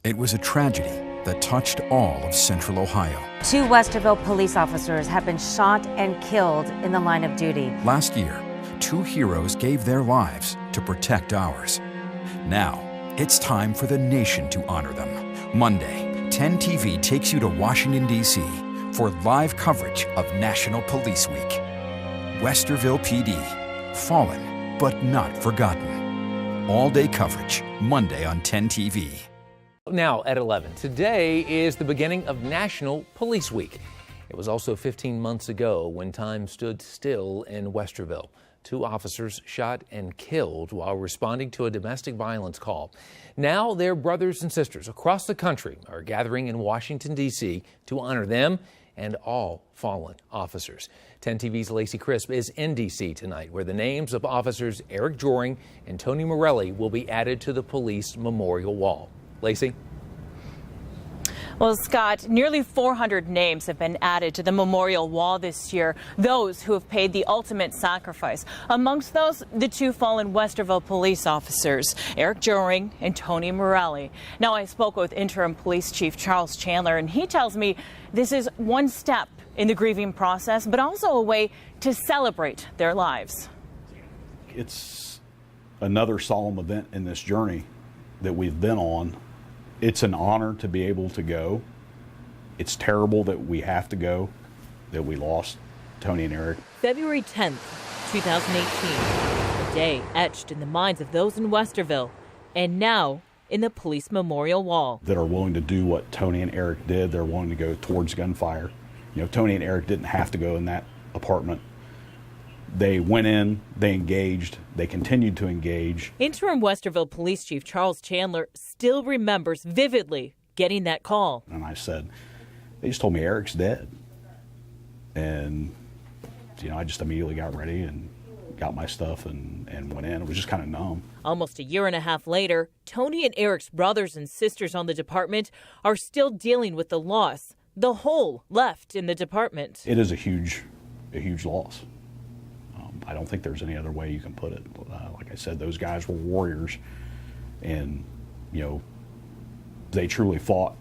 It was a tragedy that touched all of Central Ohio. 2 Westerville police officers have been shot and killed in the line of duty. Last year, 2 heroes gave their lives to protect ours. Now, it's time for the nation to honor them. Monday, 10 TV takes you to Washington, D.C. for live coverage of National Police Week. Westerville PD, fallen but not forgotten. All-day coverage, Monday on 10 TV. Now at 11. Today is the beginning of National Police Week. It was also 15 months ago when time stood still in Westerville. 2 officers shot and killed while responding to a domestic violence call. Now their brothers and sisters across the country are gathering in Washington, D.C. to honor them and all fallen officers. 10 TV's Lacey Crisp is in D.C. tonight, where the names of officers Eric Joring and Tony Morelli will be added to the police memorial wall. Lacey? Well, Scott, nearly 400 names have been added to the memorial wall this year, those who have paid the ultimate sacrifice. Amongst those, the 2 fallen Westerville police officers, Eric Joring and Tony Morelli. Now, I spoke with Interim Police Chief Charles Chandler, and he tells me this is one step in the grieving process, but also a way to celebrate their lives. It's another solemn event in this journey that we've been on. It's an honor to be able to go. It's terrible that we have to go, that we lost Tony and Eric. February 10th, 2018, a day etched in the minds of those in Westerville and now in the police memorial wall. That are willing to do what Tony and Eric did. They're willing to go towards gunfire. You know, Tony and Eric didn't have to go in that apartment. They went in, they engaged, they continued to engage. Interim Westerville Police Chief Charles Chandler still remembers vividly getting that call. And I said, they just told me Eric's dead. And, you know, I just immediately got ready and got my stuff and went in. It was just kind of numb. Almost a year and a half later, Tony and Eric's brothers and sisters on the department are still dealing with the loss, the hole left in the department. It is a huge loss. I don't think there's any other way you can put it. Like I said, those guys were warriors, and, you know, they truly fought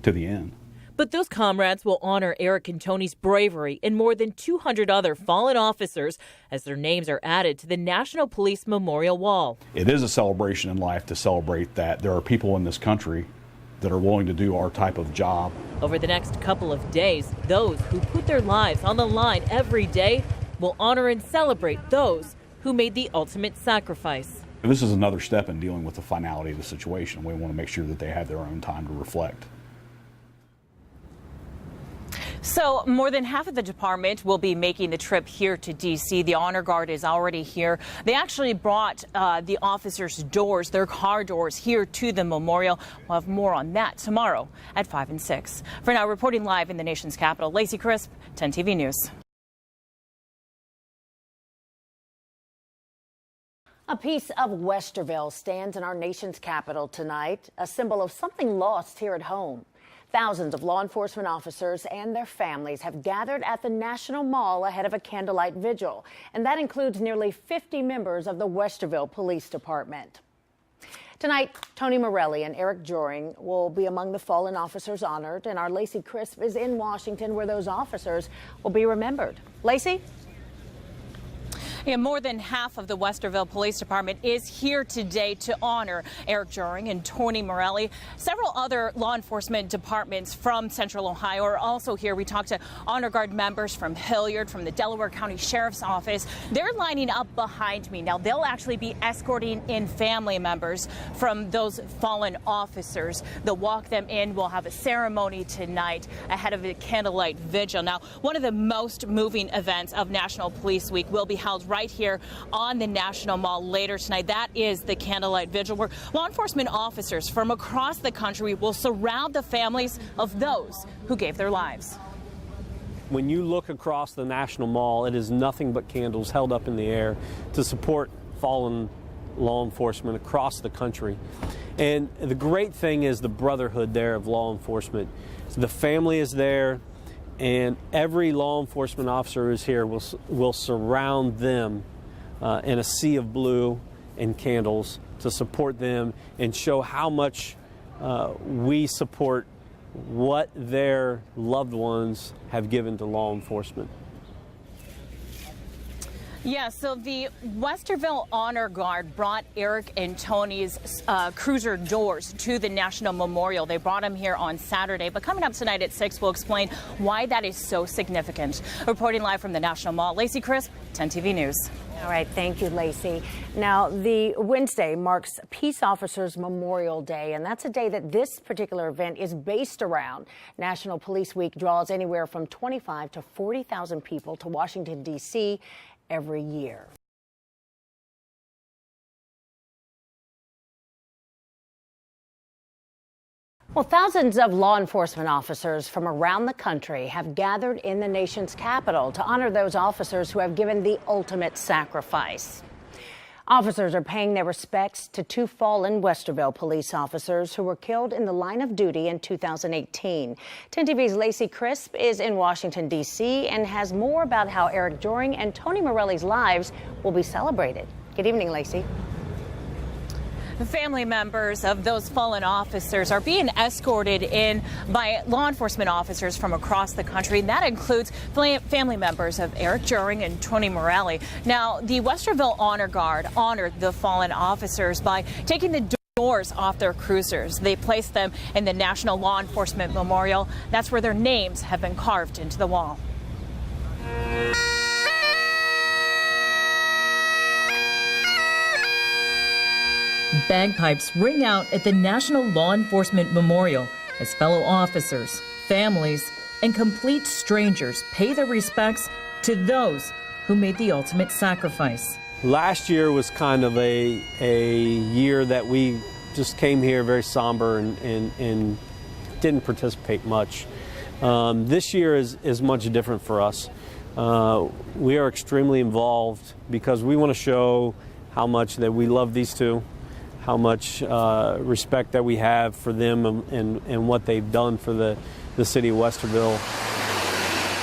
to the end. But those comrades will honor Eric and Tony's bravery and more than 200 other fallen officers as their names are added to the National Police Memorial Wall. It is a celebration in life to celebrate that there are people in this country that are willing to do our type of job. Over the next couple of days, those who put their lives on the line every day will honor and celebrate those who made the ultimate sacrifice. This is another step in dealing with the finality of the situation. We want to make sure that they have their own time to reflect. So more than half of the department will be making the trip here to D.C. The Honor Guard is already here. They actually brought the officers' doors, their car doors, here to the memorial. We'll have more on that tomorrow at 5 and 6. For now, reporting live in the nation's capital, Lacey Crisp, 10 TV News. A piece of Westerville stands in our nation's capital tonight, a symbol of something lost here at home. Thousands of law enforcement officers and their families have gathered at the National Mall ahead of a candlelight vigil, and that includes nearly 50 members of the Westerville Police Department. Tonight, Tony Morelli and Eric Joring will be among the fallen officers honored, and our Lacey Crisp is in Washington, where those officers will be remembered. Lacey? Yeah, more than half of the Westerville Police Department is here today to honor Eric Joring and Tony Morelli. Several other law enforcement departments from Central Ohio are also here. We talked to Honor Guard members from Hilliard, from the Delaware County Sheriff's Office. They're lining up behind me. Now, they'll actually be escorting in family members from those fallen officers. They'll walk them in. We'll have a ceremony tonight ahead of a candlelight vigil. Now, one of the most moving events of National Police Week will be held right here on the National Mall later tonight. That is the candlelight vigil, where law enforcement officers from across the country will surround the families of those who gave their lives. When you look across the National Mall, it is nothing but candles held up in the air to support fallen law enforcement across the country. And the great thing is the brotherhood there of law enforcement. The family is there, and every law enforcement officer who's here will surround them in a sea of blue and candles to support them and show how much we support what their loved ones have given to law enforcement. Yeah, so the Westerville Honor Guard brought Eric and Tony's cruiser doors to the National Memorial. They brought them here on Saturday, but coming up tonight at 6, we'll explain why that is so significant. Reporting live from the National Mall, Lacey Crisp, 10 TV News. All right, thank you, Lacey. Now, the Wednesday marks Peace Officers Memorial Day, and that's a day that this particular event is based around. National Police Week draws anywhere from 25 to 40,000 people to Washington, D.C. every year. Well, thousands of law enforcement officers from around the country have gathered in the nation's capital to honor those officers who have given the ultimate sacrifice. Officers are paying their respects to 2 fallen Westerville police officers who were killed in the line of duty in 2018. 10 TV's Lacey Crisp is in Washington, D.C. and has more about how Eric Joring and Tony Morelli's lives will be celebrated. Good evening, Lacey. Family members of those fallen officers are being escorted in by law enforcement officers from across the country. That includes family members of Eric Joring and Tony Morelli. Now, the Westerville Honor Guard honored the fallen officers by taking the doors off their cruisers. They placed them in the National Law Enforcement Memorial. That's where their names have been carved into the wall. Bagpipes ring out at the National Law Enforcement Memorial as fellow officers, families, and complete strangers pay their respects to those who made the ultimate sacrifice. Last year was kind of a year that we just came here very somber and didn't participate much. This year is much different for us. We are extremely involved because we want to show how much that we love these two, how much respect that we have for them and what they've done for the city of Westerville.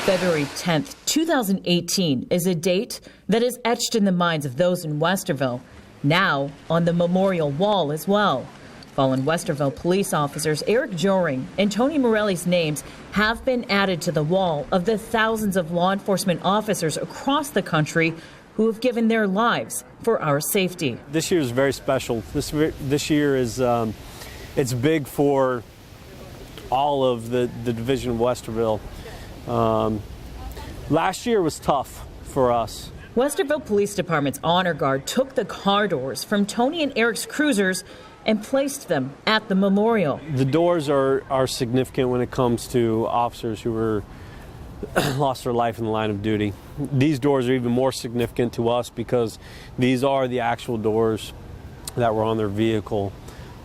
February 10th, 2018 is a date that is etched in the minds of those in Westerville, now on the memorial wall as well. Fallen Westerville police officers Eric Joring and Tony Morelli's names have been added to the wall of the thousands of law enforcement officers across the country who have given their lives for our safety. This year is very special. This year is it's big for all of the division of Westerville. Last year was tough for us. Westerville Police Department's Honor Guard took the car doors from Tony and Eric's cruisers and placed them at the memorial. The doors are significant when it comes to officers who were lost their life in the line of duty. These doors are even more significant to us because these are the actual doors that were on their vehicle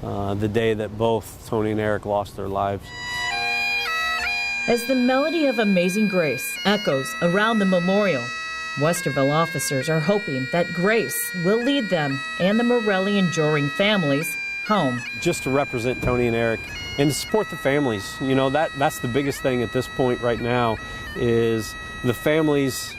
the day that both Tony and Eric lost their lives. As the melody of Amazing Grace echoes around the memorial, Westerville officers are hoping that grace will lead them and the Morelli and Joring families home. Just to represent Tony and Eric and to support the families. You know, that's the biggest thing at this point right now is the families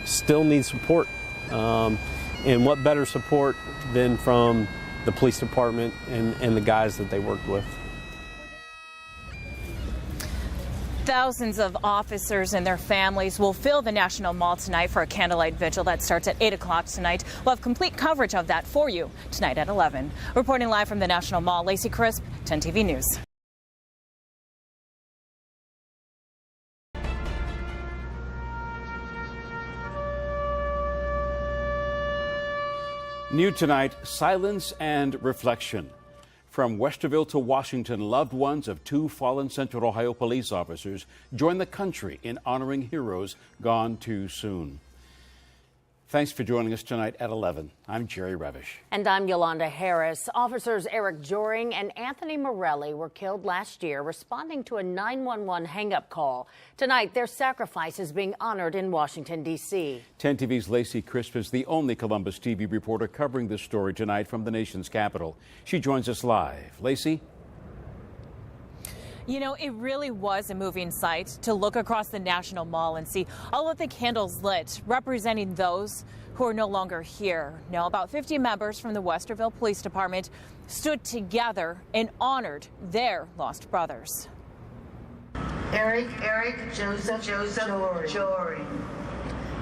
still need support. And what better support than from the police department and the guys that they worked with. Thousands of officers and their families will fill the National Mall tonight for a candlelight vigil that starts at 8 o'clock tonight. We'll have complete coverage of that for you tonight at 11. Reporting live from the National Mall, Lacey Crisp, 10 TV News. New tonight, silence and reflection. From Westerville to Washington, loved ones of 2 fallen Central Ohio police officers join the country in honoring heroes gone too soon. Thanks for joining us tonight at 11. I'm Jerry Revish. And I'm Yolanda Harris. Officers Eric Joring and Anthony Morelli were killed last year responding to a 911 hang-up call. Tonight, their sacrifice is being honored in Washington, D.C. 10 TV's Lacey Crisp is the only Columbus TV reporter covering this story tonight from the nation's capital. She joins us live. Lacey? You know, it really was a moving sight to look across the National Mall and see all of the candles lit, representing those who are no longer here. Now, about 50 members from the Westerville Police Department stood together and honored their lost brothers. Eric, Joseph, Jory,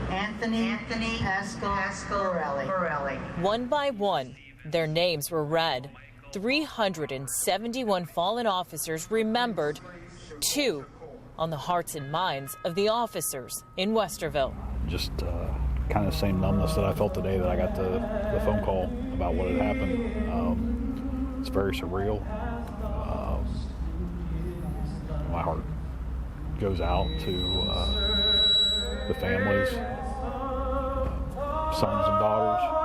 Anthony, Pascal, Morelli. One by one, their names were read. 371 fallen officers remembered, 2 on the hearts and minds of the officers in Westerville. Just kind of the same numbness that I felt today that I got the phone call about what had happened. It's very surreal. My heart goes out to the families, sons and daughters.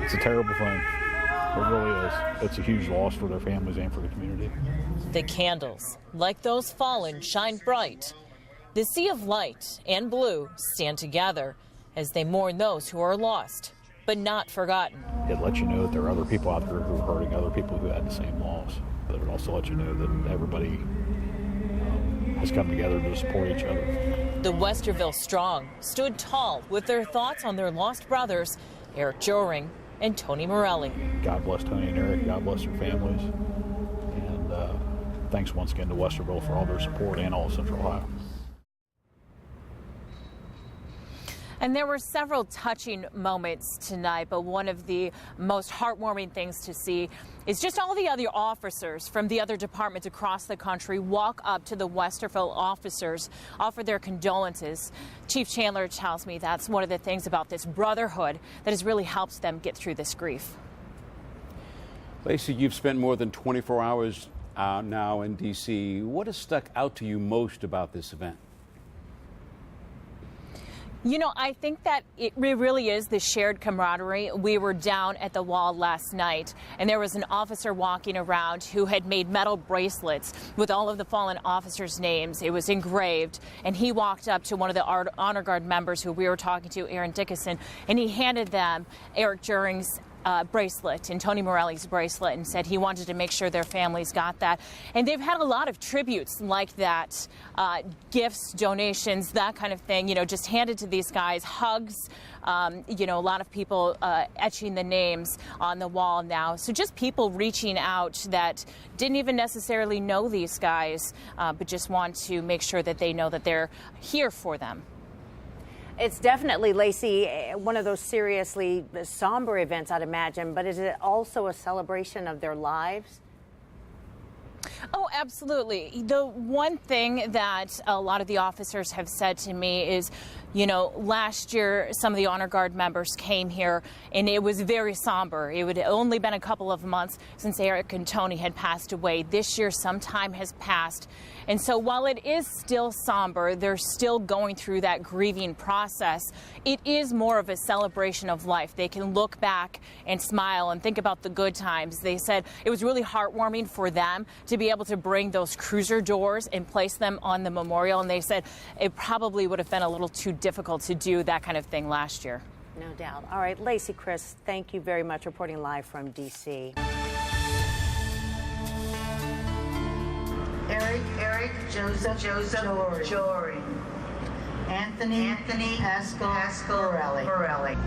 It's a terrible thing. It really is. It's a huge loss for their families and for the community. The candles, like those fallen, shine bright. The sea of light and blue stand together as they mourn those who are lost, but not forgotten. It lets you know that there are other people out there who are hurting, other people who had the same loss. But it also lets you know that everybody has come together to support each other. The Westerville Strong stood tall with their thoughts on their lost brothers, Eric Joring and Tony Morelli. God bless Tony and Eric. God bless their families. And thanks once again to Westerville for all their support and all of Central Ohio. And there were several touching moments tonight, but one of the most heartwarming things to see is just all the other officers from the other departments across the country walk up to the Westerville officers, offer their condolences. Chief Chandler tells me that's one of the things about this brotherhood that has really helped them get through this grief. Lacey, you've spent more than 24 hours now in D.C. What has stuck out to you most about this event? You know, I think that it really is the shared camaraderie. We were down at the wall last night, and there was an officer walking around who had made metal bracelets with all of the fallen officers' names. It was engraved, and he walked up to one of the Honor Guard members who we were talking to, Aaron Dickinson, and he handed them Eric Joring's bracelet and Tony Morelli's bracelet and said he wanted to make sure their families got that. And they've had a lot of tributes like that, gifts, donations, that kind of thing, you know, just handed to these guys, hugs, you know, a lot of people etching the names on the wall now. So just people reaching out that didn't even necessarily know these guys, but just want to make sure that they know that they're here for them. It's definitely, Lacey, one of those seriously somber events, I'd imagine, but is it also a celebration of their lives? Oh, absolutely. The one thing that a lot of the officers have said to me is, you know, last year some of the Honor Guard members came here and it was very somber. It had only been a couple of months since Eric and Tony had passed away. This year some time has passed. And so while it is still somber, they're still going through that grieving process. It is more of a celebration of life. They can look back and smile and think about the good times. They said it was really heartwarming for them to be able to bring those cruiser doors and place them on the memorial. And they said it probably would have been a little too difficult to do that kind of thing last year. No doubt. All right, Lacey, Chris, thank you very much, reporting live from D.C. Eric, Joseph, Jory, Anthony, Pascal, Morelli.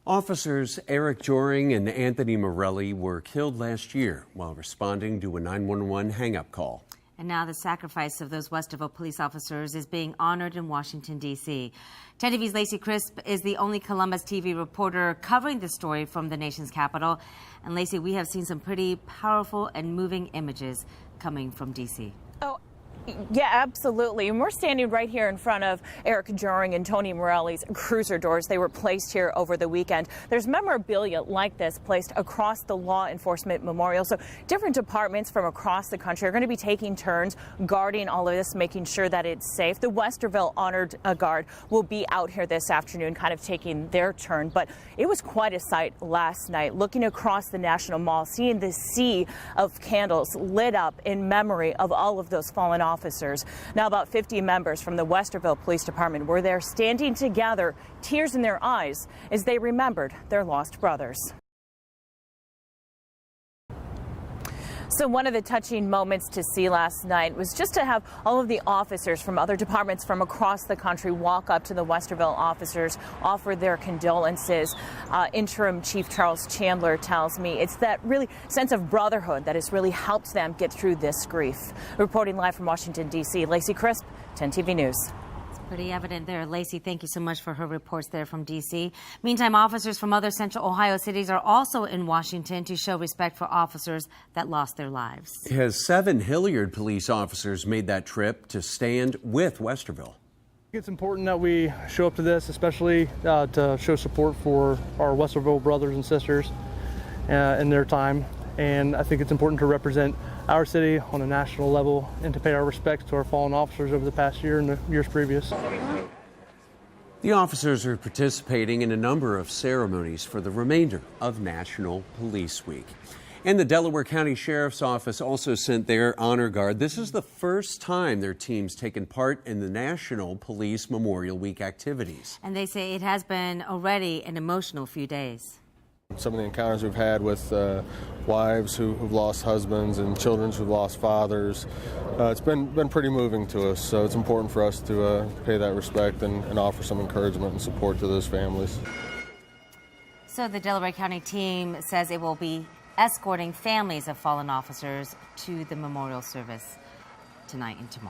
Officers Eric Joring and Anthony Morelli were killed last year while responding to a 911 hang-up call. And now the sacrifice of those Westerville police officers is being honored in Washington, D.C. 10 TV's Lacey Crisp is the only Columbus TV reporter covering the story from the nation's capital. And Lacey, we have seen some pretty powerful and moving images coming from D.C. Oh, yeah, absolutely. And we're standing right here in front of Eric Joring and Tony Morelli's cruiser doors. They were placed here over the weekend. There's memorabilia like this placed across the law enforcement memorial. So different departments from across the country are going to be taking turns guarding all of this, making sure that it's safe. The Westerville Honored Guard will be out here this afternoon, kind of taking their turn. But it was quite a sight last night, looking across the National Mall, seeing the sea of candles lit up in memory of all of those fallen officers officers. Now, about 50 members from the Westerville Police Department were there standing together, tears in their eyes, as they remembered their lost brothers. So one of the touching moments to see last night was just to have all of the officers from other departments from across the country walk up to the Westerville officers, offer their condolences. Interim Chief Charles Chandler tells me it's that really sense of brotherhood that has really helped them get through this grief. Reporting live from Washington, D.C., Lacey Crisp, 10 TV News. Pretty evident there. Lacey, thank you so much for her reports there from D.C. Meantime, officers from other central Ohio cities are also in Washington to show respect for officers that lost their lives. Has 7 Hilliard police officers made that trip to stand with Westerville? It's important that we show up to this, especially to show support for our Westerville brothers and sisters in their time. And I think it's important to represent our city on a national level and to pay our respects to our fallen officers over the past year and the years previous. The officers are participating in a number of ceremonies for the remainder of National Police Week. And the Delaware County Sheriff's Office also sent their honor guard. This is the first time their team's taken part in the National Police Memorial Week activities. And they say it has been already an emotional few days. Some of the encounters we've had with wives who've lost husbands and children who've lost fathers, it's been pretty moving to us. So it's important for us to pay that respect and offer some encouragement and support to those families. So the Delaware County team says it will be escorting families of fallen officers to the memorial service tonight and tomorrow.